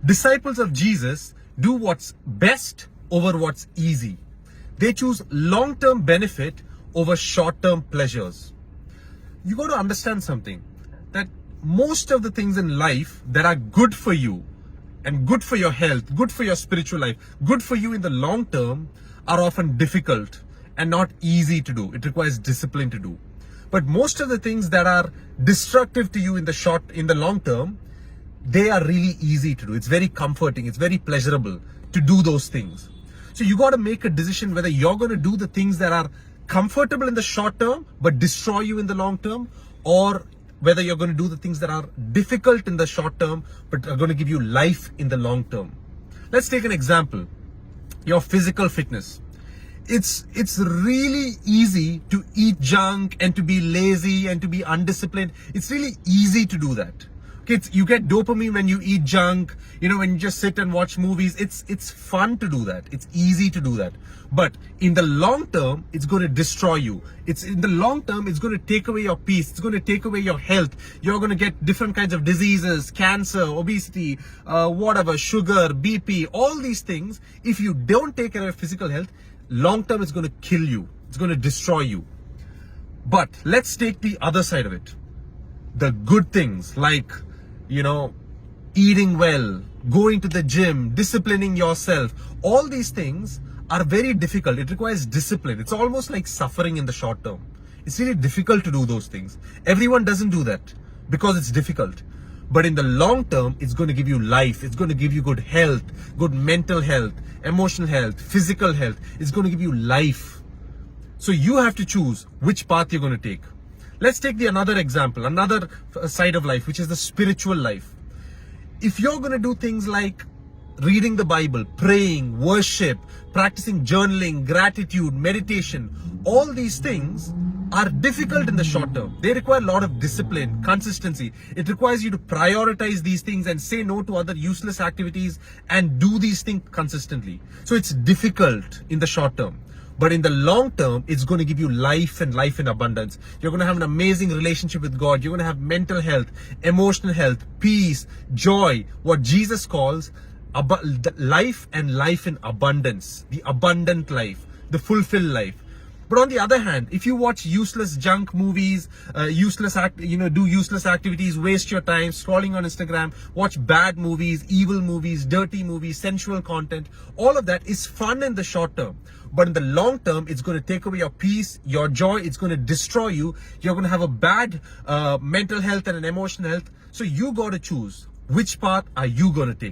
Disciples of Jesus do what's best over what's easy. They choose long-term benefit over short-term pleasures. You got to understand something, that most of the things in life that are good for you and good for your health, good for your spiritual life, good for you in the long term are often difficult and not easy to do. It requires discipline to do. But most of the things that are destructive to you in the long term, they are really easy to do. It's very comforting. It's very pleasurable to do those things. So you got to make a decision whether you're going to do the things that are comfortable in the short term but destroy you in the long term, or whether you're going to do the things that are difficult in the short term but are going to give you life in the long term. Let's take an example. Your physical fitness. It's really easy to eat junk and to be lazy and to be undisciplined. It's really easy to do that. Okay, you get dopamine when you eat junk, when you just sit and watch movies. It's fun to do that. It's easy to do that. But in the long term, it's going to destroy you. In the long term, it's going to take away your peace. It's going to take away your health. You're going to get different kinds of diseases, cancer, obesity, whatever, sugar, BP, all these things. If you don't take care of your physical health, long term, it's going to kill you. It's going to destroy you. But let's take the other side of it. The good things like, eating well, going to the gym, disciplining yourself. All these things are very difficult. It requires discipline. It's almost like suffering in the short term. It's really difficult to do those things. Everyone doesn't do that because it's difficult. But in the long term, it's going to give you life. It's going to give you good health, good mental health, emotional health, physical health. It's going to give you life. So you have to choose which path you're going to take. Let's take another example, another side of life, which is the spiritual life. If you're going to do things like reading the Bible, praying, worship, practicing journaling, gratitude, meditation, all these things are difficult in the short term. They require a lot of discipline, consistency. It requires you to prioritize these things and say no to other useless activities and do these things consistently. So it's difficult in the short term. But in the long term, it's going to give you life and life in abundance. You're going to have an amazing relationship with God. You're going to have mental health, emotional health, peace, joy, what Jesus calls life and life in abundance, the abundant life, the fulfilled life. But on the other hand, if you watch useless junk movies, do useless activities, waste your time scrolling on Instagram, watch bad movies, evil movies, dirty movies, sensual content, all of that is fun in the short term. But in the long term, it's going to take away your peace, your joy. It's going to destroy you. You're going to have a bad mental health and an emotional health. So you got to choose which path are you going to take.